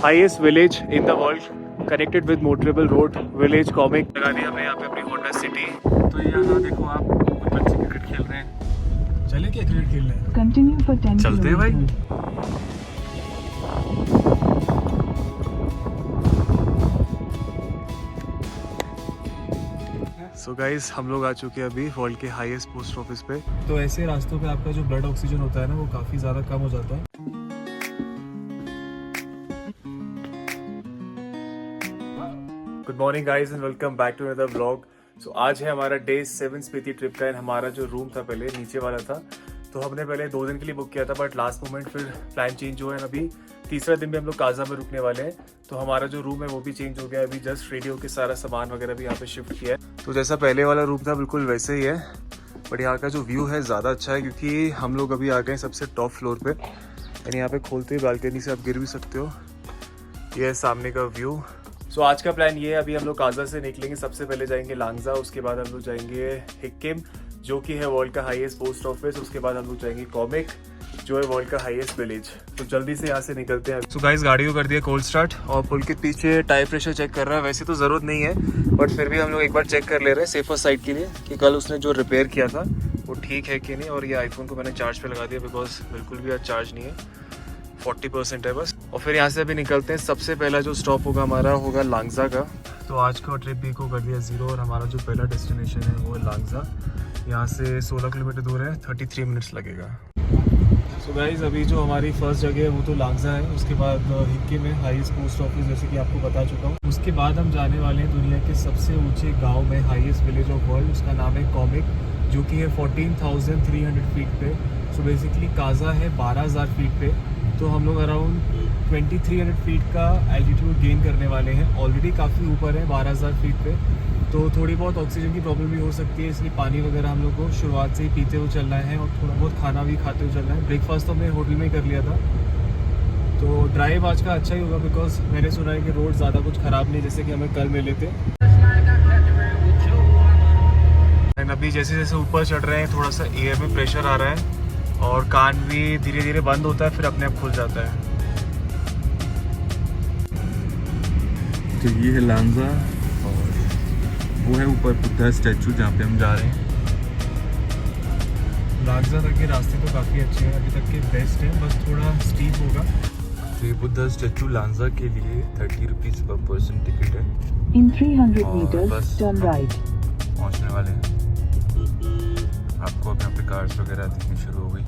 Highest village in the world connected with motorable road village comic लगा दी हमने यहाँ पे अपनी होंडा सिटी। तो यहाँ देखो आप बच्चे क्रिकेट खेल रहे हैं। चले क्या क्रिकेट खेलने? कंटिन्यू फॉर 10 चलते हैं भाई। सो गाइस हम लोग आ चुके हैं अभी वर्ल्ड के हाईएस्ट पोस्ट ऑफिस पे। तो ऐसे रास्तों पे आपका जो ब्लड ऑक्सीजन होता है ना वो काफ़ी ज़्यादा कम हो जाता है। Good morning guys and welcome back to another vlog. So आज है हमारा डे 7 स्पीति ट्रिप का। हमारा जो रूम था पहले नीचे वाला था, तो हमने पहले 2 दिन के लिए बुक किया था, बट लास्ट मोमेंट फिर प्लान चेंज हुआ है। अभी तीसरा दिन भी हम लोग काजा में रुकने वाले हैं, तो हमारा जो रूम है वो भी चेंज हो गया है। अभी जस्ट रेडियो के सारा सामान वगैरह भी यहाँ पे शिफ्ट किया है। तो जैसा पहले वाला रूम था बिल्कुल वैसे ही है, बट यहाँ का जो व्यू है ज़्यादा अच्छा है क्योंकि हम लोग अभी आ गए सबसे टॉप फ्लोर पे। एंड यहाँ पे खोलते ही बालकनी से आप गिर भी सकते हो। ये है सामने का व्यू। सो आज का प्लान ये है, अभी हम लोग काजा से निकलेंगे, सबसे पहले जाएंगे लांगजा, उसके बाद हम लोग जाएंगे हिक्किम जो कि है वर्ल्ड का हाईएस्ट पोस्ट ऑफिस, उसके बाद हम लोग जाएंगे कॉमिक जो है वर्ल्ड का हाईएस्ट विलेज। तो जल्दी से यहाँ से निकलते हैं। सो गाइस गाड़ी को कर दिया कोल्ड स्टार्ट और पुल के पीछे टायर प्रेशर चेक कर रहा है। वैसे तो ज़रूरत नहीं है, बट फिर भी हम लोग एक बार चेक कर ले रहे हैं सेफर साइड के लिए कि कल उसने जो रिपेयर किया था वो ठीक है कि नहीं। और ये आईफोन को मैंने चार्ज पे लगा दिया बिकॉज बिल्कुल भी आज चार्ज नहीं है, 40% है बस। और फिर यहाँ से अभी निकलते हैं। सबसे पहला जो स्टॉप होगा हमारा होगा लांगजा का। तो आज का ट्रिप भी को कर दिया 0 और हमारा जो पहला डेस्टिनेशन है वो है लांगजा। यहाँ से 16 किलोमीटर दूर है, 33 मिनट्स लगेगा। सो गाइस अभी जो हमारी फर्स्ट जगह है वो तो लांगजा है, उसके बाद हिक्किम है हाईएस्ट पोस्ट ऑफिस, जैसे कि आपको बता चुका हूँ। उसके बाद हम जाने वाले हैं दुनिया के सबसे ऊंचे गाँव में, हाईएस्ट विलेज ऑफ वर्ल्ड, उसका नाम है कॉमिक जो कि है 14,300 फीट पे। सो बेसिकली काजा है 12,000 फीट पे। तो हम लोग अराउंड 2,300 फीट का एल्टीट्यूड गेन करने वाले हैं। ऑलरेडी काफ़ी ऊपर है 12,000 फीट पे, तो थोड़ी बहुत ऑक्सीजन की प्रॉब्लम भी हो सकती है, इसलिए पानी वगैरह हम लोग को शुरुआत से ही पीते हुए चलना है और थोड़ा बहुत खाना भी खाते हुए चलना है। ब्रेकफास्ट तो हमने होटल में ही कर लिया था। तो ड्राइव आज का अच्छा ही होगा बिकॉज मैंने सुना है कि रोड ज़्यादा कुछ ख़राब नहीं जैसे कि हमें कल मिले थे। एंड अभी जैसे जैसे ऊपर चढ़ रहे हैं थोड़ा सा एयर में प्रेशर आ रहा है और कान भी धीरे धीरे बंद होता है, फिर अपने आप खुल जाता है। तो ये है लांगजा और वो है ऊपर बुद्धा स्टैचू जहाँ पे हम जा रहे हैं। लांगजा तक के रास्ते तो काफ़ी अच्छे हैं, अभी तक के बेस्ट है, बस थोड़ा स्टीप होगा। तो ये बुद्धा स्टैचू लांगजा के लिए 30 रुपीज़ पर पर्सन टिकट है। In 300 meters, turn right. पहुँचने वाले हैं। आपको अब यहाँ पे कार्स वगैरह दिखनी शुरू हो गई।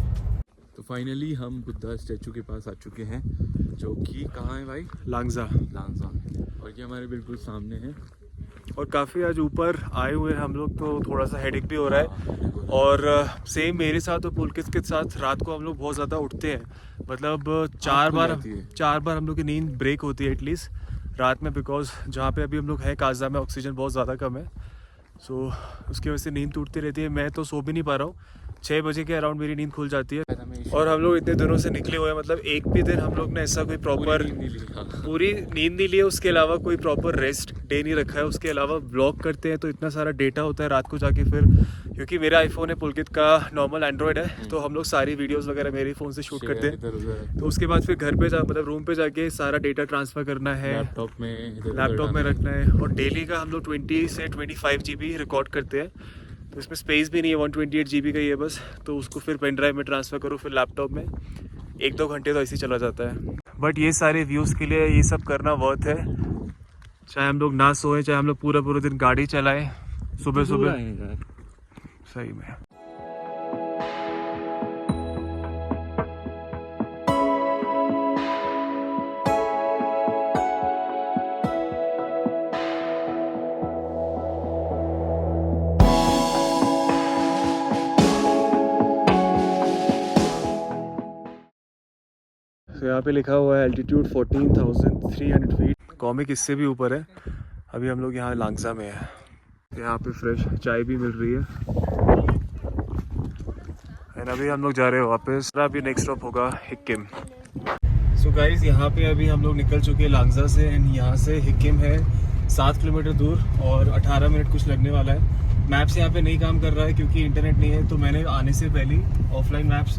तो फाइनली हम बुद्धा स्टैचू के पास आ चुके हैं जो कि कहाँ है भाई? लांगजा। लांगजा। और ये हमारे बिल्कुल सामने है। और काफ़ी आज ऊपर आए हुए हैं हम लोग, तो थोड़ा सा हेडेक भी हो रहा है। और सेम मेरे साथ और पुलकित के साथ रात को हम लोग बहुत ज़्यादा उठते हैं, मतलब 4 बार हम लोग की नींद ब्रेक होती है एटलीस्ट रात में, बिकॉज जहाँ पे अभी हम लोग हैं काजा में ऑक्सीजन बहुत ज़्यादा कम है। सो उसकी वजह से नींद टूटती रहती है। मैं तो सो भी नहीं पा रहा हूँ, 6 बजे के अराउंड मेरी नींद खुल जाती है। और हम लोग इतने दिनों से निकले हुए हैं, मतलब एक भी दिन हम लोग ने ऐसा कोई प्रॉपर पूरी नींद नहीं ली है, उसके अलावा कोई प्रॉपर रेस्ट डे नहीं रखा है। उसके अलावा ब्लॉग करते हैं तो इतना सारा डेटा होता है रात को जाके, फिर क्योंकि मेरा आईफोन है, पुलकित का नॉर्मल एंड्रॉयड है, तो हम लोग सारी वीडियोस वगैरह मेरे फ़ोन से शूट करते हैं। तो उसके बाद फिर घर पे मतलब रूम पे जाके सारा डेटा ट्रांसफ़र करना है, लैपटॉप में रखना है। और डेली का हम लोग 20 से 25 GB रिकॉर्ड करते हैं, तो इसमें स्पेस भी नहीं है, 128 GB का ही है बस। तो उसको फिर पेन ड्राइव में ट्रांसफ़र करो, फिर लैपटॉप में 1-2 घंटे तो ऐसे ही चला जाता है। बट ये सारे व्यूज़ के लिए ये सब करना वर्थ है, चाहे हम लोग ना सोएं, चाहे हम लोग पूरा दिन गाड़ी चलाएं सुबह सही में। तो यहाँ पे लिखा हुआ है एल्टीट्यूड 14,300 फीट। कॉमिक इससे भी ऊपर है। अभी हम लोग यहाँ लांगजा में है। यहाँ पे फ्रेश चाय भी मिल रही है। एंड अभी हम लोग जा रहे हैं वापस। अभी नेक्स्ट स्टॉप होगा हिक्किम। सो गाइज यहाँ पे अभी हम लोग निकल चुके हैं लांगजा से। एंड यहाँ से हिक्किम है 7 किलोमीटर दूर और 18 मिनट कुछ लगने वाला है। मैप्स यहाँ पे नहीं काम कर रहा है क्योंकि इंटरनेट नहीं है, तो मैंने आने से पहले ऑफलाइन मैप्स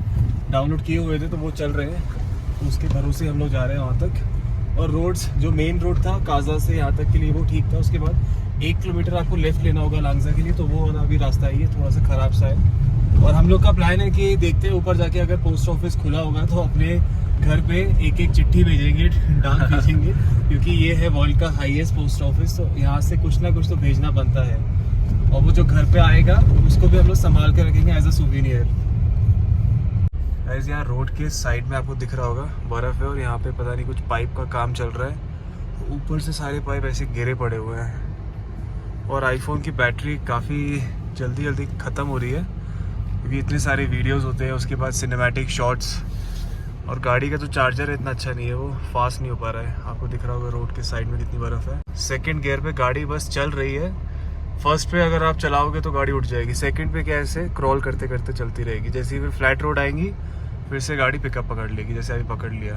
डाउनलोड किए हुए थे, तो वो चल रहे हैं। तो उसके भरोसे हम लोग जा रहे हैं वहाँ तक। और रोड्स जो मेन रोड था काजा से यहाँ तक के लिए वो ठीक था। उसके बाद 1 किलोमीटर आपको लेफ्ट लेना होगा लांगजा के लिए, तो वो वाला अभी रास्ता है, ये थोड़ा सा ख़राब सा है। और हम लोग का प्लान है कि देखते हैं ऊपर जाके अगर पोस्ट ऑफिस खुला होगा तो अपने घर पे एक चिट्ठी भेजेंगे, डाक भेजेंगे, क्योंकि ये है वर्ल्ड का हाईएस्ट पोस्ट ऑफिस, तो यहाँ से कुछ ना कुछ तो भेजना बनता है। और वो जो घर पे आएगा उसको भी हम लोग संभाल के रखेंगे एज अ सुवेनियर। गाइस यहाँ रोड के साइड में आपको दिख रहा होगा बर्फ़ है, और यहाँ पे पता नहीं कुछ पाइप का काम चल रहा है, तो ऊपर से सारे पाइप ऐसे गिरे पड़े हुए हैं। और आईफोन की बैटरी काफ़ी जल्दी ख़त्म हो रही है, क्योंकि इतने सारे वीडियोस होते हैं, उसके बाद सिनेमैटिक शॉट्स, और गाड़ी का जो चार्जर है इतना अच्छा नहीं है, वो फास्ट नहीं हो पा रहा है। आपको दिख रहा होगा रोड के साइड में कितनी बर्फ़ है। सेकंड गियर पे गाड़ी बस चल रही है, फर्स्ट पे अगर आप चलाओगे तो गाड़ी उठ जाएगी, सेकंड पे क्या ऐसे क्रॉल करते करते चलती रहेगी। जैसे ही फिर फ्लैट रोड आएंगी फिर से गाड़ी पिकअप पकड़ लेगी, जैसे अभी पकड़ लिया।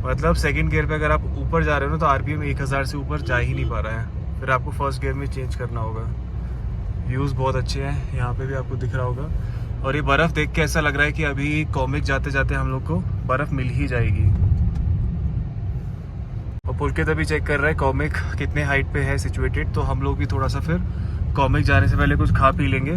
मतलब सेकंड गियर पे अगर आप ऊपर जा रहे हो ना तो आरपीएम 1000 से ऊपर जा ही नहीं पा रहा है, फिर आपको फर्स्ट गियर में चेंज करना होगा। व्यूज़ बहुत अच्छे हैं, यहाँ पे भी आपको दिख रहा होगा। और ये बर्फ़ देख के ऐसा लग रहा है कि अभी कॉमिक जाते जाते हम लोग को बर्फ़ मिल ही जाएगी। और पुलकित अभी चेक कर रहा है कॉमिक कितने हाइट पे है सिचुएटेड, तो हम लोग भी थोड़ा सा फिर कॉमिक जाने से पहले कुछ खा पी लेंगे।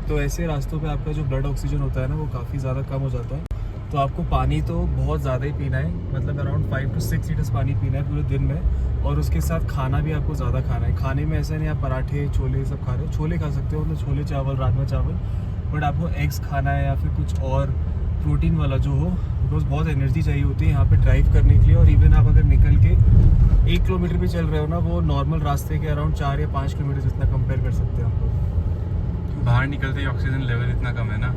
तो ऐसे रास्तों पे आपका जो ब्लड ऑक्सीजन होता है ना वो काफ़ी ज़्यादा कम हो जाता है, तो आपको पानी तो बहुत ज़्यादा ही पीना है, मतलब अराउंड 5 to 6 लीटर्स पानी पीना है पूरे दिन में। और उसके साथ खाना भी आपको ज़्यादा खाना है। खाने में ऐसा नहीं आप पराठे छोले सब खा रहे हो, छोले खा सकते हो, मतलब छोले चावल, राजमा चावल, बट आपको एग्स खाना है या फिर कुछ और प्रोटीन वाला जो हो, बिकॉज बहुत एनर्जी चाहिए होती है यहाँ पे ड्राइव करने के लिए। और इवन आप अगर निकल के 1 किलोमीटर भी चल रहे हो ना, वो नॉर्मल रास्ते के अराउंड 4 या 5 किलोमीटर जितना कंपेयर कर सकते हैं आप लोग। बाहर निकलते ही ऑक्सीजन लेवल इतना कम है ना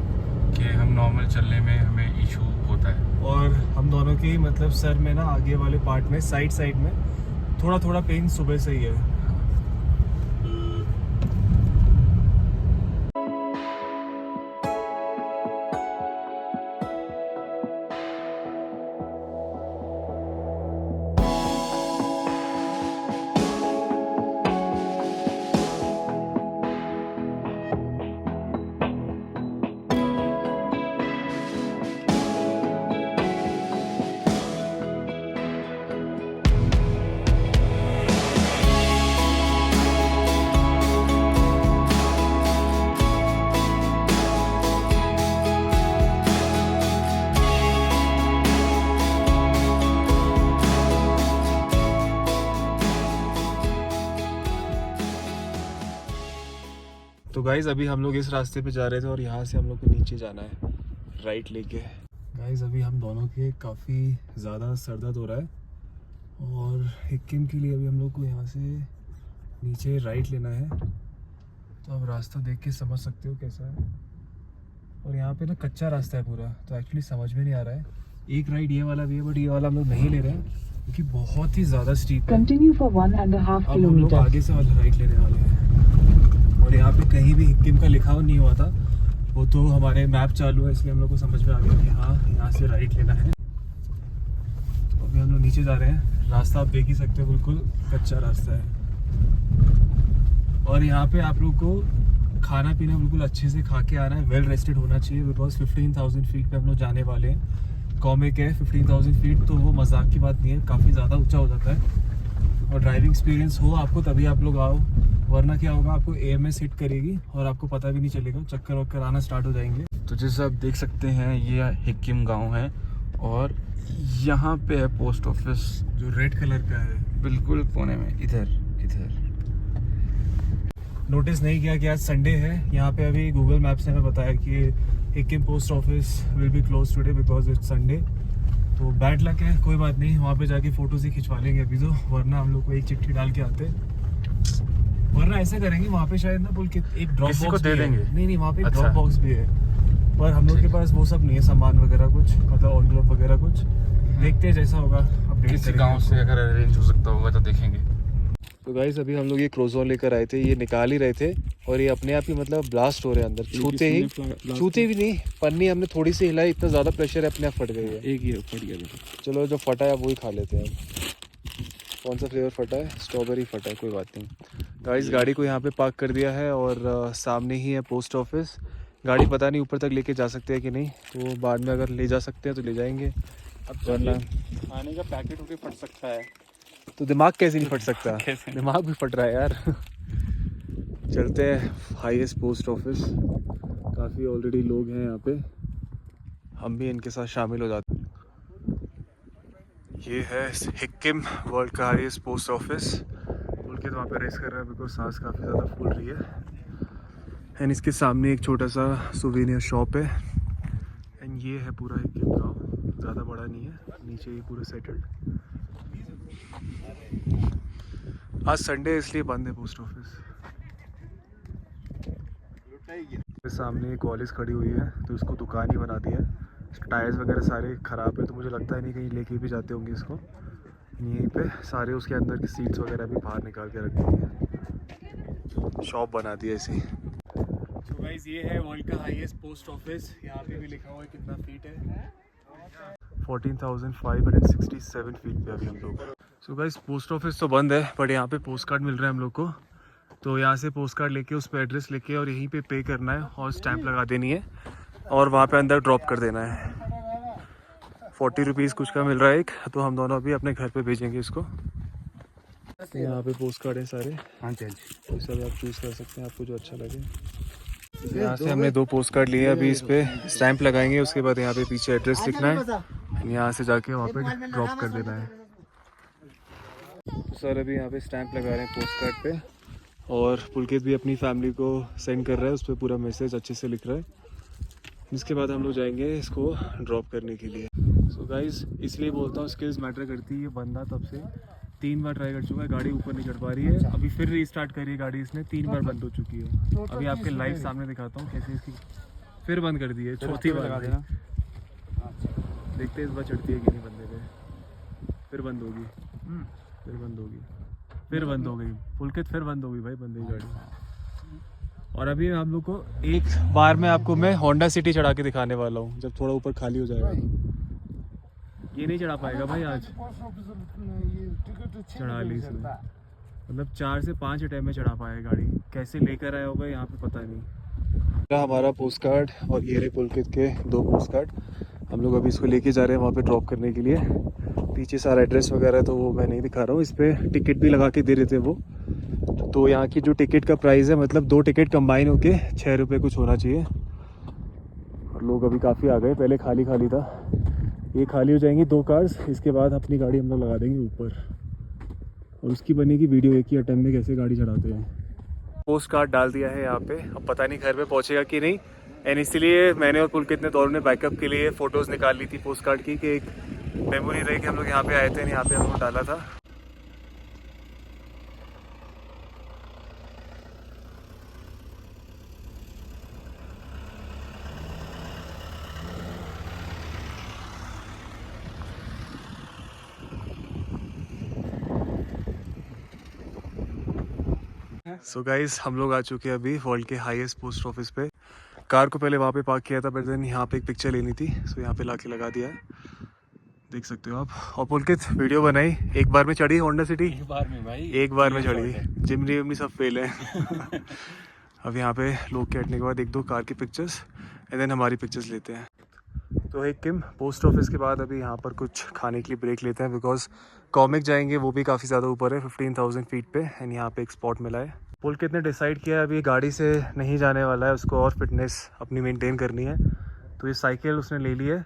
कि हम नॉर्मल चलने में हमें इशू होता है। और हम दोनों के मतलब सर में ना आगे वाले पार्ट में साइड में थोड़ा पेन सुबह से ही है। तो गाइज़ अभी हम लोग इस रास्ते पे जा रहे थे और यहाँ से हम लोग को नीचे जाना है राइट लेके। गाइज़ अभी हम दोनों के काफ़ी ज़्यादा सर दर्द हो रहा है, और हिक्किम के लिए अभी हम लोग को यहाँ से नीचे राइट लेना है। तो अब रास्ता देख के समझ सकते हो कैसा है। और यहाँ पे ना कच्चा रास्ता है पूरा, तो एक्चुअली समझ में नहीं आ रहा है। एक राइड ये वाला भी है, बट ये वाला हम लोग नहीं ले रहे हैं क्योंकि बहुत ही ज़्यादा स्टीप है। Continue for 1.5 अब हम लोग kilometers. आगे से वाला राइट लेने वाले हैं। और यहाँ पे कहीं भी हिक्किम का लिखा हुआ नहीं हुआ था, वो तो हमारे मैप चालू है इसलिए हम लोग को समझ में आ गया कि हाँ यहाँ से राइट लेना है। तो अभी हम लोग नीचे जा रहे हैं, रास्ता आप देख ही सकते हो बिल्कुल कच्चा रास्ता है। और यहाँ पे आप लोग को खाना पीना बिल्कुल अच्छे से खा के आना है, वेल रेस्टेड होना चाहिए, बिकॉज 15,000 फीट पे हम लोग जाने वाले हैं। कॉमिक है 15,000 फीट, तो वो मजाक की बात नहीं है, काफ़ी ज़्यादा ऊंचा हो जाता है। और ड्राइविंग एक्सपीरियंस हो आपको तभी आप लोग आओ, वरना क्या होगा आपको AMS हिट करेगी और आपको पता भी नहीं चलेगा, चक्कर वक्कर आना स्टार्ट हो जाएंगे। तो जैसे आप देख सकते हैं ये हिक्किम गांव है, और यहाँ पे है पोस्ट ऑफिस जो रेड कलर का है बिल्कुल कोने में, इधर। नोटिस नहीं किया कि आज संडे है। यहाँ पे अभी गूगल मैप्स ने हमें बताया कि Hikkim post office will be close today because it's Sunday. तो बैड लक है, कोई बात नहीं, वहाँ पे जाके फोटोज ही खिंचवा लेंगे अभी तो, वरना हम लोग को एक चिट्ठी डाल के आते। वरना ऐसे करेंगे, वहाँ पे शायद ना बोल के एक ड्रॉप किसी को बॉक्स दे भी है। देंगे। नहीं वहाँ पे एक अच्छा। ड्रॉप बॉक्स भी है, पर हम लोग के पास वो सब नहीं है, सामान वगैरह कुछ, मतलब एनवेलप वगैरह कुछ। देखते हैं जैसा होगा अपडेट किसी करेंगे गांव से आपको। अगर अरेंज हो सकता होगा तो देखेंगे। तो गाइस अभी हम लोग ये क्रोजोन लेकर आए थे, ये निकाल ही रहे थे और ये अपने आप ही मतलब ब्लास्ट हो रहे हैं अंदर, छूते भी नहीं, पन्नी हमने थोड़ी सी हिलाई, इतना ज़्यादा प्रेशर है, अपने आप फट गई है। एक ही फट गया। चलो जो फटा है वो ही खा लेते हैं। कौन सा फ्लेवर फटा है? स्ट्रॉबेरी फटा है, कोई बात नहीं। गाइस गाड़ी को यहाँ पे पार्क कर दिया है और सामने ही है पोस्ट ऑफिस। गाड़ी पता नहीं ऊपर तक लेके जा सकते हैं कि नहीं, तो बाद में अगर ले जा सकते हैं तो ले जाएंगे, अब वरना खाने का पैकेट होके फट सकता है। तो दिमाग कैसे नहीं फट सकता? कैसे? दिमाग भी फट रहा है यार। चलते हैं हाईएस्ट पोस्ट ऑफिस। काफ़ी ऑलरेडी लोग हैं यहाँ पे, हम भी इनके साथ शामिल हो जाते हैं। ये है सिक्किम वर्ल्ड का हाईएस्ट पोस्ट ऑफिस। पुलकित वहाँ पे रेस कर रहा है बिकॉज सांस काफ़ी ज़्यादा फूल रही है। एंड इसके सामने एक छोटा सा सुवेनियर शॉप है। एंड ये है पूरा सिक्किम गाँव, ज़्यादा बड़ा नहीं है, नीचे ही पूरा सेटल्ड। आज संडे इसलिए बंद है पोस्ट ऑफिस। सामने एक कॉलेज खड़ी हुई है तो इसको दुकान ही बना दिया है। टायर्स वगैरह सारे ख़राब है तो मुझे लगता है नहीं कहीं लेके भी जाते होंगे इसको। यहीं पे सारे उसके अंदर की सीट्स वगैरह भी बाहर निकाल के रख दी है, शॉप बना दी है ऐसी। तो गाइस ये है वर्ल्ड का हाईएस्ट पोस्ट ऑफिस। यहाँ पे भी लिखा हुआ है कितना फीट है, 14,567 फीट पे अभी हम लोग। सो गाइस पोस्ट ऑफिस तो बंद है बट यहाँ पे पोस्ट कार्ड मिल रहा है हम लोग को। तो यहाँ से पोस्ट कार्ड लेके उस पर एड्रेस लेके और यहीं पे करना है और स्टैंप लगा देनी है और वहाँ पे अंदर ड्रॉप कर देना है। 40 रुपीज़ कुछ का मिल रहा है एक, तो हम दोनों अभी अपने घर पे भेजेंगे इसको। यहाँ पे पोस्ट कार्ड है सारे। हाँ जी, तो सब आप चूज़ कर सकते हैं आपको जो अच्छा लगे। यहाँ से हमने 2 पोस्ट कार्ड लिए, अभी इस पर स्टैंप लगाएंगे, उसके बाद यहाँ पे पीछे एड्रेस लिखना है, यहाँ से जाके वहाँ पे ड्रॉप कर देना है। सर अभी यहाँ पे स्टैंप लगा रहे हैं पोस्ट कार्ड पे और पुलकित भी अपनी फैमिली को सेंड कर रहा है, उस पर पूरा मैसेज अच्छे से लिख रहा है। इसके बाद हम लोग जाएंगे इसको ड्रॉप करने के लिए। सो गाइस इसलिए बोलता हूँ स्किल्स मैटर करती है। ये बंदा तब से 3 बार ट्राई कर चुका है, गाड़ी ऊपर नहीं चढ़ पा रही है। अभी फिर रीस्टार्ट करी है गाड़ी इसने, 3 बार बंद हो चुकी है। अभी आपके लाइव सामने दिखाता हूँ कैसे इसकी फिर बंद कर दी है, चौथी बार लगा देना। देखते हैं इस बार चढ़ती है कि नहीं बंदे पे। फिर बंद होगी, फिर बंद होगी, फिर बंद हो गई पुलकित, फिर बंद हो गई भाई बंदे की गाड़ी। और अभी हम लोग को एक बार में आपको मैं होंडा सिटी चढ़ा के दिखाने वाला हूँ जब थोड़ा ऊपर खाली हो जाएगा। ये नहीं चढ़ा पाएगा भाई आज, चढ़ा ली इसने, मतलब 4 से 5 अटैम्प में चढ़ा पाएगा गाड़ी। कैसे लेकर आया होगा यहाँ पे पता नहीं। हमारा पोस्ट कार्ड और ये रहे पुलकित के 2 पोस्ट कार्ड। हम लोग अभी इसको लेके जा रहे हैं वहाँ पे ड्रॉप करने के लिए। पीछे सारा एड्रेस वगैरह तो वो मैं नहीं दिखा रहा हूँ, इस पर टिकट भी लगा के दे रहे थे वो। तो यहाँ की जो टिकट का प्राइस है, मतलब 2 टिकट कंबाइन होके 6 रुपये कुछ होना चाहिए। और लोग अभी काफ़ी आ गए, पहले खाली खाली था। ये खाली हो जाएंगी 2 कार्स, इसके बाद अपनी गाड़ी हम लोग लगा देंगे ऊपर और उसकी बनेगी वीडियो एक ही अटेम्प्ट में कैसे गाड़ी चढ़ाते हैं। पोस्ट कार्ड डाल दिया है यहाँ पे, अब पता नहीं घर पे पहुँचेगा कि नहीं। एंड इसलिए मैंने और पुलकित ने दोनों ने बैकअप के लिए फ़ोटोज़ निकाल ली थी पोस्ट कार्ड की, कि एक मेमोरी रही कि हम लोग यहाँ पे आए थे, यहाँ पे हम लोग डाला था। सो गाइस हम लोग आ चुके हैं अभी वर्ल्ड के हाईएस्ट पोस्ट ऑफिस पे। कार को पहले वहाँ पे पार्क किया था, बट देन यहाँ पे एक पिक्चर लेनी थी, सो यहाँ पे लाके लगा दिया है, देख सकते हो आप। और पुलकित वीडियो बनाई, एक बार में चढ़ी होंडा सिटी, एक बार में भाई, एक बार में चढ़ी। जिमनी सब फेल है। अब यहाँ पे लोग कैटने के बाद 1-2 कार की पिक्चर्स एंड देन हमारी पिक्चर्स लेते हैं। तो सिक्किम पोस्ट ऑफिस के बाद अभी यहाँ पर कुछ खाने के लिए ब्रेक लेते हैं, बिकॉज कॉमिक जाएंगे, वो भी काफ़ी ज़्यादा ऊपर है 15,000 फीट पे। एंड यहाँ पे एक स्पॉट मिला है। पुलकित ने डिसाइड किया है अभी गाड़ी से नहीं जाने वाला है, उसको और फिटनेस अपनी मेंटेन करनी है। तो ये साइकिल उसने ले ली है,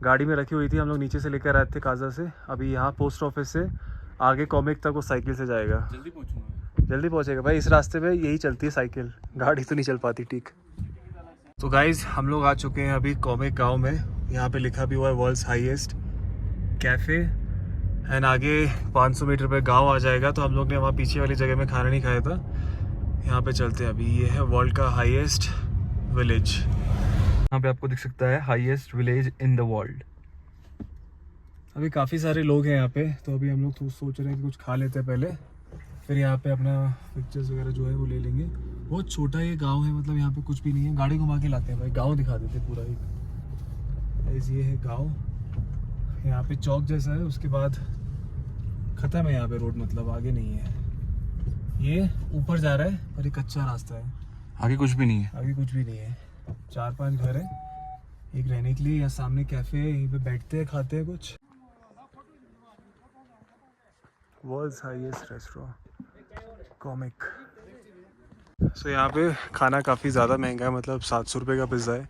गाड़ी में रखी हुई थी, हम लोग नीचे से लेकर आए थे काजा से। अभी यहाँ पोस्ट ऑफिस से आगे कॉमिक तक वो साइकिल से जाएगा। जल्दी पहुँचूंगा, जल्दी पहुँचेगा भाई, इस रास्ते पे यही चलती है साइकिल, गाड़ी तो नहीं चल पाती ठीक। तो गाइज हम लोग आ चुके हैं अभी कॉमिक गांव में। यहाँ पे लिखा भी हुआ है वर्ल्ड्स हाईएस्ट कैफ़े। एंड आगे 500 मीटर पे गांव आ जाएगा, तो हम लोग ने वहाँ पीछे वाली जगह में खाना नहीं खाया था। यहाँ पे चलते हैं अभी। ये है वर्ल्ड का हाईएस्ट विलेज, यहाँ पे आपको दिख सकता है highest village in the world. अभी काफ़ी सारे लोग हैं यहाँ पे, तो अभी हम लोग तो सोच रहे हैं कि कुछ खा लेते हैं पहले, फिर यहाँ पे अपना पिक्चर्स वगैरह जो है वो ले लेंगे। बहुत छोटा ये गांव है, मतलब यहाँ पे कुछ भी नहीं है, गाड़ी घुमा के लाते हैं भाई, गांव दिखा देते हैं पूरा एक। ये है गांव, यहाँ पे चौक जैसा है, उसके बाद ख़त्म है यहाँ पे रोड, मतलब आगे नहीं है। ये ऊपर जा रहा है और ये कच्चा रास्ता है, आगे कुछ भी नहीं है। आगे कुछ भी नहीं है। 4-5 घर है, एक रहने के लिए, यहाँ सामने कैफे है, यहीं पे बैठते हैं खाते हैं कुछ। World's highest restaurant Komic. So यहाँ पे खाना काफ़ी ज़्यादा महंगा है, मतलब 700 रुपये का पिज़्ज़ा है,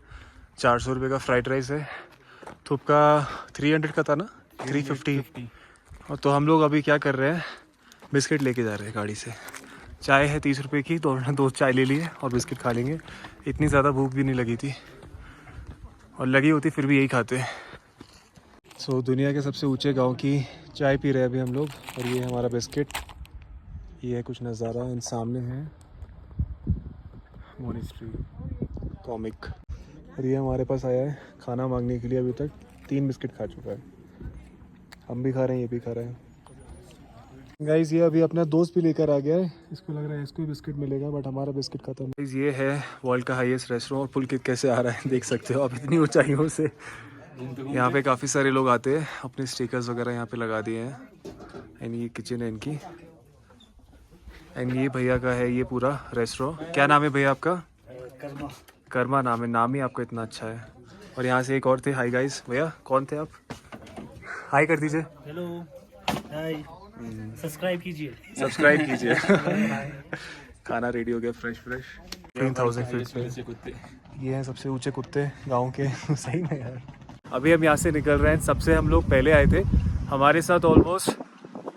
400 रुपये का फ्राइड राइस है, तो आपका 300 का था ना, 350। और तो हम लोग अभी क्या कर रहे हैं, बिस्किट लेके जा रहे हैं गाड़ी से। चाय है 30 रुपये की, तो दो चाय ले लिए और बिस्किट खा लेंगे। इतनी ज़्यादा भूख भी नहीं लगी थी, और लगी होती फिर भी यही खाते। सो दुनिया के सबसे ऊंचे गांव की चाय पी रहे हैं अभी हम लोग, और ये हमारा बिस्किट। ये है कुछ नज़ारा, इन सामने है मोनेस्ट्री कॉमिक। और ये हमारे पास आया है खाना मांगने के लिए, अभी तक 3 बिस्किट खा चुका है। हम भी खा रहे हैं, ये भी खा रहे हैं। गाइस ये अभी अपना दोस्त भी लेकर आ गया है, इसको लग रहा है इसको भी बिस्किट मिलेगा, बट हमारा बिस्किट खत्म। गाइस ये है वर्ल्ड का हाईएस्ट रेस्टोरेंट, और पुलकित कैसे आ रहा है देख सकते हो आप, इतनी ऊंचाइयों से। यहाँ पे काफ़ी सारे लोग आते हैं, अपने स्टिकर्स वगैरह यहाँ पे लगा दिए हैं। एंड ये किचन है इनकी, एंड ये भैया का है ये पूरा रेस्टोरेंट। क्या नाम है भैया आपका? कर्मा। कर्मा नाम है, नाम ही आपका इतना अच्छा है। और यहाँ से एक और थे। हाय गाइस, भैया कौन थे आप? हाय कर दीजिए। हेलो, हाय, सब्सक्राइब कीजिए। सब्सक्राइब कीजिए। खाना रेडी हो गया, फ्रेश 3000 फीट पे। कुत्ते ये हैं सबसे ऊंचे कुत्ते गांव के। सही में यार। अभी हम यहाँ से निकल रहे हैं, सबसे हम लोग पहले आए थे, हमारे साथ ऑलमोस्ट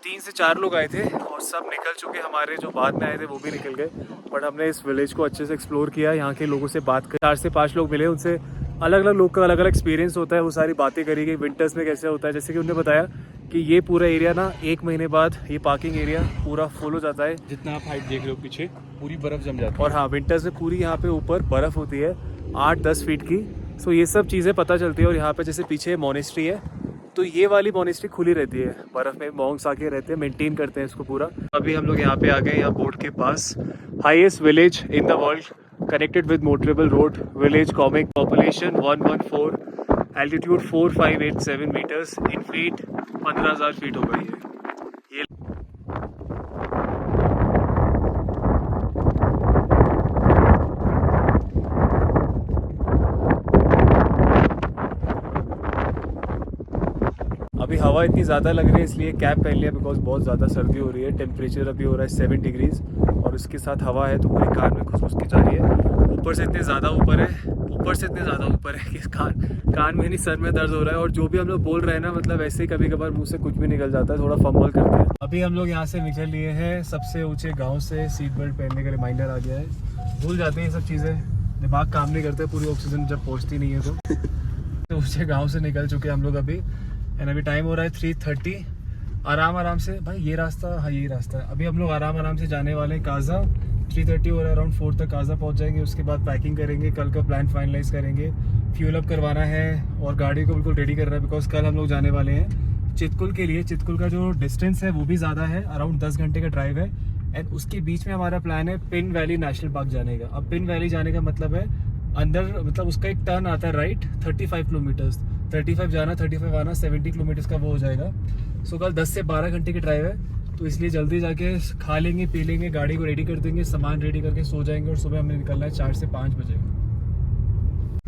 3 से 4 लोग आए थे, और सब निकल चुके। हमारे जो बाद में आए थे वो भी निकल गए, बट हमने इस विलेज को अच्छे से एक्सप्लोर किया। यहाँ के लोगों से बात कर, 4 से 5 लोग मिले, उनसे अलग अलग लोग का अलग अलग एक्सपीरियंस होता है, वो सारी बातें करी गई। विंटर्स में कैसे होता है, जैसे कि उन्होंने बताया कि ये पूरा एरिया ना 1 महीने बाद ये पार्किंग एरिया पूरा फुल हो जाता है। जितना आप हाइट देख रहे हो पीछे, पूरी बर्फ जम जाती है। और हाँ, विंटर्स में पूरी यहाँ पे ऊपर बर्फ़ होती है 8-10 फीट की। सो ये सब चीज़ें पता चलती है। और यहाँ पे जैसे पीछे मोनेस्ट्री है, तो ये वाली मोनेस्ट्री खुली रहती है, बर्फ़ में मॉन्क्स आके रहते हैं, मेंटेन करते हैं इसको पूरा। अभी हम लोग यहाँ पे आ गए, यहाँ बोर्ड के पास, highest village in the world, connected with motorable road, village Komic, population 114, altitude 4587 metres, in feet 15,000 feet हो गई है ये। अभी हवा इतनी ज़्यादा लग रही है, इसलिए कैप पहन लिया, बिकॉज बहुत ज़्यादा सर्दी हो रही है। टेम्परेचर अभी हो रहा है 7 डिग्रीज, और उसके साथ हवा है, तो पूरी कान में खुशबुश जा रही है। ऊपर से इतने ज़्यादा ऊपर है कि कान में नहीं, सर में दर्द हो रहा है। और जो भी हम लोग बोल रहे हैं ना, मतलब ऐसे ही कभी कभार मुंह से कुछ भी निकल जाता है, थोड़ा फंबल करते हैं। अभी हम लोग यहाँ से निकल लिए हैं सबसे ऊँचे गाँव से। सीट बेल्ट पहनने का रिमाइंडर आ गया है, भूल जाते हैं ये सब चीज़ें, दिमाग काम नहीं करते, पूरी ऑक्सीजन जब पहुँचती नहीं है तो ऊँचे गाँव से निकल चुके हम लोग अभी। एंड अभी टाइम हो रहा है 3:30। आराम से भाई, ये रास्ता, हाँ यही रास्ता है। अभी हम लोग आराम से जाने वाले हैं काजा। 3:30 हो रहा है, अराउंड 4 तक काजा पहुंच जाएंगे। उसके बाद पैकिंग करेंगे, कल का प्लान फाइनलाइज करेंगे, फ्यूल अप करवाना है और गाड़ी को बिल्कुल रेडी करना है, बिकॉज कल हम लोग जाने वाले हैं चितकुल के लिए। चितकुल का जो डिस्टेंस है वो भी ज़्यादा है, अराउंड 10 घंटे का ड्राइव है। एंड उसके बीच में हमारा प्लान है पिन वैली नेशनल पार्क जाने का। अब पिन वैली जाने का मतलब है अंदर, मतलब उसका एक टर्न आता है राइट, 35 किलोमीटर्स, 35 जाना 35 आना, 70 किलोमीटर्स का वो हो जाएगा। सो कल 10 से 12 घंटे की ड्राइव है, तो इसलिए जल्दी जाके खा लेंगे, पी लेंगे, गाड़ी को रेडी कर देंगे, सामान रेडी करके सो जाएंगे, और सुबह हमें निकलना है 4 से 5 बजे।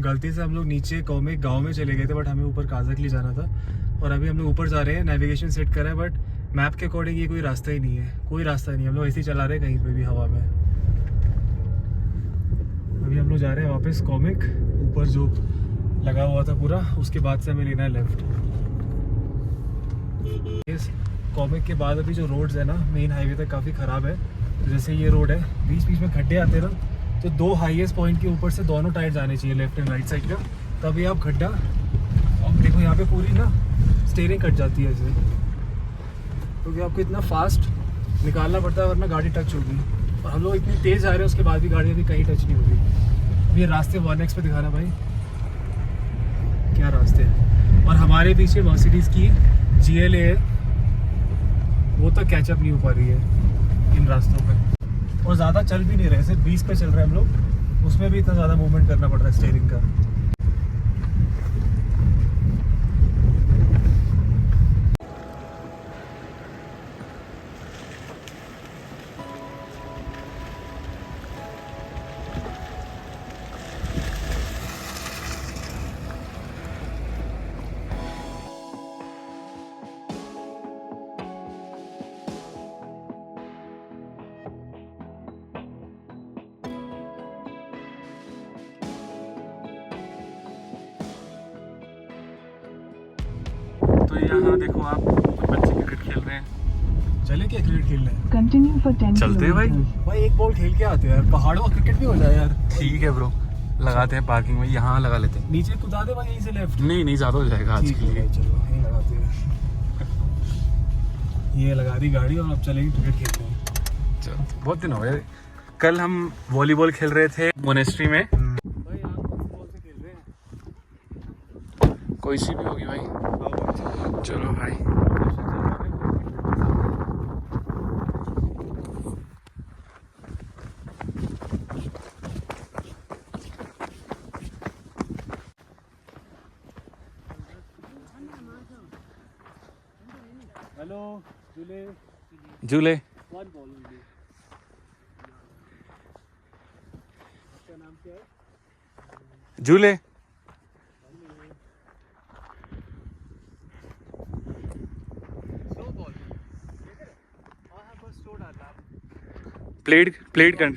गलती से हम लोग नीचे कॉमिक गाँव में चले गए थे, बट हमें ऊपर काजा के लिए जाना था, और अभी हम लोग ऊपर जा रहे हैं। नेविगेशन सेट करा है, बट मैप के अकॉर्डिंग ये कोई रास्ता ही नहीं है, कोई रास्ता नहीं है। हम लोग ऐसे ही चला रहे हैं कहीं पे भी हवा में। अभी हम लोग जा रहे हैं वापस कॉमिक, ऊपर जो लगा हुआ था पूरा, उसके बाद से हमें लेना है लेफ्ट। इस कॉमिक के बाद अभी जो रोड्स है ना मेन हाईवे तक काफ़ी ख़राब है। तो जैसे ये रोड है, बीच बीच में खड्डे आते हैं ना, तो 2 हाईएस्ट पॉइंट के ऊपर से दोनों टायर जाने चाहिए, लेफ्ट एंड राइट साइड का, तभी आप खड्डा। अब देखो यहाँ पे पूरी ना स्टीयरिंग कट जाती है ऐसे, क्योंकि आपको इतना फास्ट निकालना पड़ता है, वरना गाड़ी टच होगी। और हम लोग इतनी तेज़ आ रहे हैं, उसके बाद भी गाड़ी अभी कहीं टच नहीं होगी। अब ये रास्ते 1x पे दिखाना भाई, क्या रास्ते हैं। और हमारे पीछे मर्सिडीज़ की GLA है, वो तो कैचअप नहीं हो पा रही है इन रास्तों पे, और ज़्यादा चल भी नहीं रहे, सिर्फ 20 पे चल रहे हैं हम लोग, उसमें भी इतना ज़्यादा मूवमेंट करना पड़ रहा है स्टीयरिंग का। तो यहाँ देखो आप बच्चे क्रिकेट खेल रहे हैं। चले क्या क्रिकेट खेलने? Continue for 10 चलते हैं भाई। kilometers. भाई एक बॉल खेल के आते हैं यार, पहाड़ों में क्रिकेट भी हो जाए यार। ठीक है ब्रो, लगाते हैं पार्किंग में, यहाँ लगा लेते हैं। नीचे कुदा दे भाई, यहीं से लेफ्ट। नहीं नहीं, ज़्यादा हो जाएगा आज ठीक के है लिए। भाई, चलो यहीं लगाते हैं। ये लगा दी गाड़ी और अब चलेंगे क्रिकेट खेलते हैं। चलो, बहुत दिन हो गए। कल हम वॉलीबॉल खेल रहे थे मोनेस्ट्री में। भाई आप कौन सी बॉल से खेल रहे हैं? कोई सी भी होगी भाई। चलो भाई। हेलो झूले, झूले। One ball only. आपका नाम क्या है? झूले। Slow ball. हाँ बस स्लो डालना। प्लेड कर। कम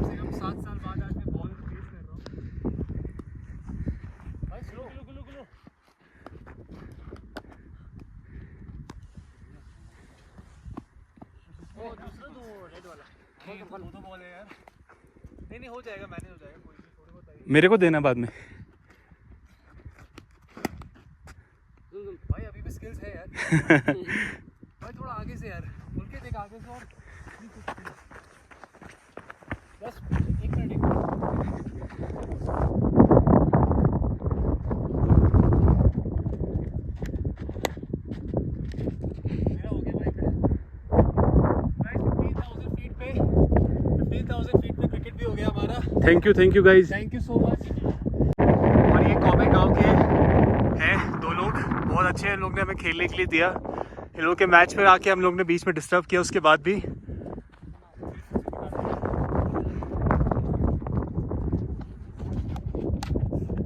से कम 7 साल बाद आज मैं बॉल को फेस कर रहा हूँ। भाई स्लो गुलो गुलो। ओ दूसरा तो रेड वाला। दो बॉल है यार। नहीं हो जाएगा, मैनेज हो जाएगा, कोई नहीं, थोड़ी बहुत आई। मेरे को देना बाद में। भाई अभी भी स्किल्स है यार। भाई थोड़ा आगे से यार, बोल के देख आगे से। और बस 1 मिनट। मेरा हो गया भाई। 15,000 फीट पे 15,000 फीट पे क्रिकेट भी हो गया हमारा। Thank you guys. Thank you so much. और ये कॉमेक गांव के हैं 2 लोग, बहुत अच्छे हैं। लोग ने हमें खेलने के लिए दिया। इन लोगों के मैच में आके हम लोग ने बीच में डिस्टर्ब किया, उसके बाद भी।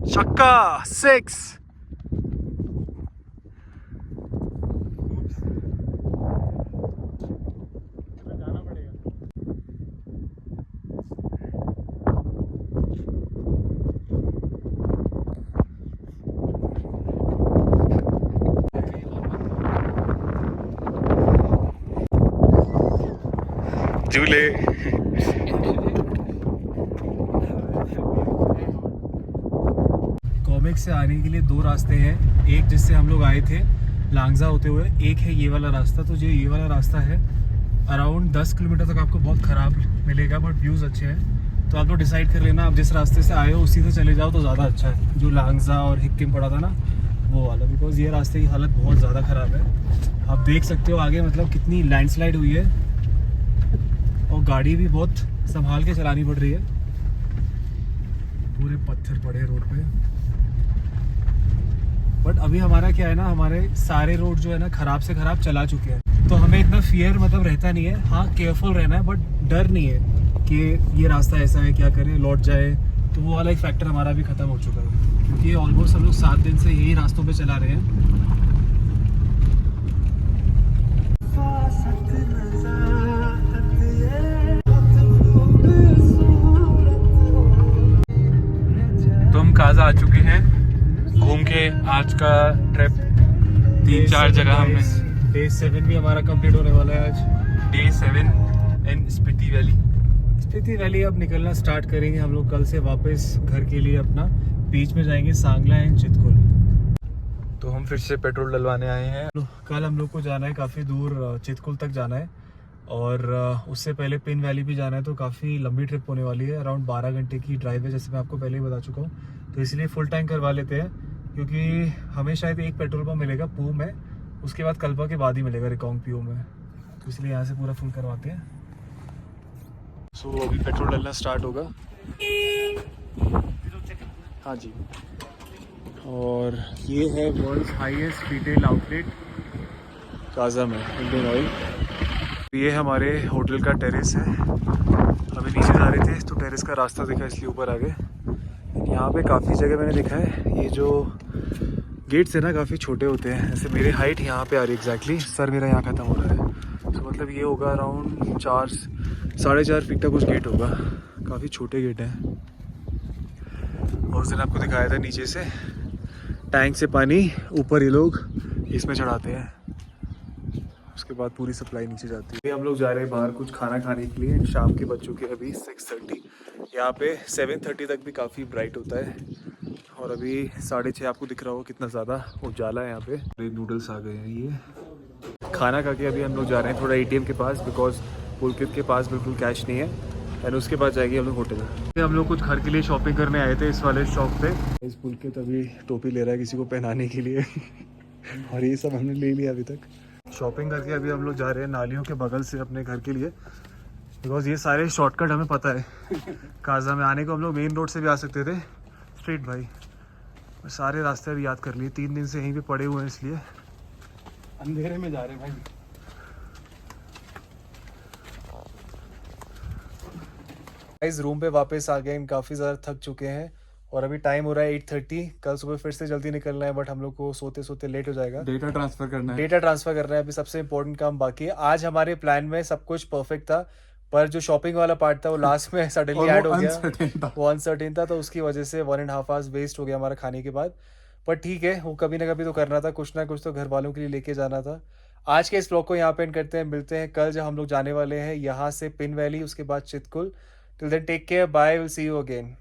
छक्का 6। जाना पड़ेगा। झूले। कॉमिक से आने के लिए 2 रास्ते हैं। एक जिससे हम लोग आए थे लांगजा होते हुए, एक है ये वाला रास्ता। तो जो ये वाला रास्ता है अराउंड 10 किलोमीटर तक आपको बहुत ख़राब मिलेगा, बट व्यूज़ अच्छे हैं। तो आप लोग डिसाइड कर लेना, आप जिस रास्ते से आए हो उसी से चले जाओ तो ज़्यादा अच्छा है। जो लांगजा और हिक्किम पड़ा था ना वो वाला, बिकॉज ये रास्ते की हालत बहुत ज़्यादा ख़राब है। आप देख सकते हो आगे मतलब कितनी लैंडस्लाइड हुई है, और गाड़ी भी बहुत संभाल के चलानी पड़ रही है। पूरे पत्थर पड़े रोड पे। बट अभी हमारा क्या है ना, हमारे सारे रोड जो है ना ख़राब से ख़राब चला चुके हैं, तो हमें इतना फियर मतलब रहता नहीं है। हाँ केयरफुल रहना है, बट डर नहीं है कि ये रास्ता ऐसा है क्या करें लौट जाए। तो वो वाला एक फैक्टर हमारा भी ख़त्म हो चुका है, क्योंकि ऑलमोस्ट हम लोग 7 दिन से यही रास्तों पे चला रहे हैं। तो हम काजा आ चुके हैं घूम के। आज का ट्रिप 3-4 जगह हमने। डे 7 भी हमारा कंप्लीट होने वाला है आज। Day 7 इन स्पीति वैली। स्पीति वैली अब निकलना स्टार्ट करेंगे हम लोग कल से वापस घर के लिए। अपना बीच में जाएंगे सांगला एंड चितकुल। तो हम फिर से पेट्रोल डलवाने आए हैं। कल हम लोग को जाना है काफ़ी दूर, चितकुल तक जाना है, और उससे पहले पिन वैली भी जाना है। तो काफ़ी लंबी ट्रिप होने वाली है, अराउंड 12 घंटे की ड्राइव है, जैसे मैं आपको पहले ही बता चुका हूँ। तो इसलिए फुल टैंक करवा लेते हैं, क्योंकि हमें शायद एक पेट्रोल पंप मिलेगा पू में, उसके बाद कल्पा के बाद ही मिलेगा रिकॉन्ग पीओ में। तो इसलिए यहाँ से पूरा फुल करवाते हैं। सो अभी पेट्रोल डलना स्टार्ट होगा। हाँ जी। और ये है world highest retail outlet Kaza में, इंडियन ऑयल। ये हमारे होटल का टेरेस है। अभी नीचे जा रहे थे तो टेरेस का रास्ता दिखा इसलिए ऊपर आ गए। यहाँ पे काफ़ी जगह मैंने देखा है ये जो गेट्स है ना काफ़ी छोटे होते हैं। जैसे मेरे हाइट यहाँ पे आ रही है एग्जैक्टली, सर मेरा यहाँ ख़त्म हो रहा है। तो मतलब ये होगा अराउंड 4-4.5 फीट का कुछ गेट होगा। काफ़ी छोटे गेट हैं। और उस दिन आपको दिखाया था नीचे से टैंक से पानी, ऊपर ये लोग इसमें चढ़ाते हैं, उसके बाद पूरी सप्लाई नीचे जाती है। हम लोग जा रहे हैं बाहर कुछ खाना खाने के लिए। शाम के बज चुके हैं अभी 6:30। यहाँ पे 7:30 तक भी काफ़ी ब्राइट होता है और अभी 6:30 आपको दिख रहा होगा कितना ज़्यादा उजाला है यहाँ पे। नूडल्स आ गए हैं। ये खाना खा के अभी हम लोग जा रहे हैं थोड़ा ATM के पास, बिकॉज पुलकित के पास बिल्कुल कैश नहीं है एंड उसके बाद जाएंगे हम लोग होटल। हम लोग कुछ घर के लिए शॉपिंग करने आए थे इस वाले शॉप पे। इस पुलकित अभी टोपी ले रहा है किसी को पहनाने के लिए और ये सब हमने ले लिया अभी तक। शॉपिंग करके अभी हम लोग जा रहे हैं नालियों के बगल से अपने घर के लिए, बिकॉज ये सारे शॉर्टकट हमें पता है। काजा में आने को हम लोग मेन रोड से भी आ सकते थे स्ट्रेट भाई, सारे रास्ते अभी याद कर लिए। 3 दिन से यहीं पे पड़े हुए हैं इसलिए अंधेरे में जा रहे हैं भाई। इस रूम पे वापस आ गए, काफ़ी ज़्यादा थक चुके हैं और अभी टाइम हो रहा है 8:30। कल सुबह फिर से जल्दी निकलना है बट हम लोग को सोते सोते लेट हो जाएगा। डेटा ट्रांसफर करना है। डेटा ट्रांसफ़र करना है, अभी सबसे इंपॉर्टेंट काम बाकी है। आज हमारे प्लान में सब कुछ परफेक्ट था पर जो शॉपिंग वाला पार्ट था वो लास्ट में सडनली ऐड हो गया। वो अनसर्टेन था तो उसकी वजह से 1.5 आवर्स वेस्ट हो गया हमारा खाने के बाद। पर ठीक है, वो कभी ना कभी तो करना था, कुछ ना कुछ तो घर वालों के लिए लेके जाना था। आज के इस ब्लॉग को यहाँ पे एंड करते हैं। मिलते हैं कल जब हम लोग जाने वाले हैं यहाँ से पिन वैली, उसके बाद Chitkul. Till then take care, bye, will see you again.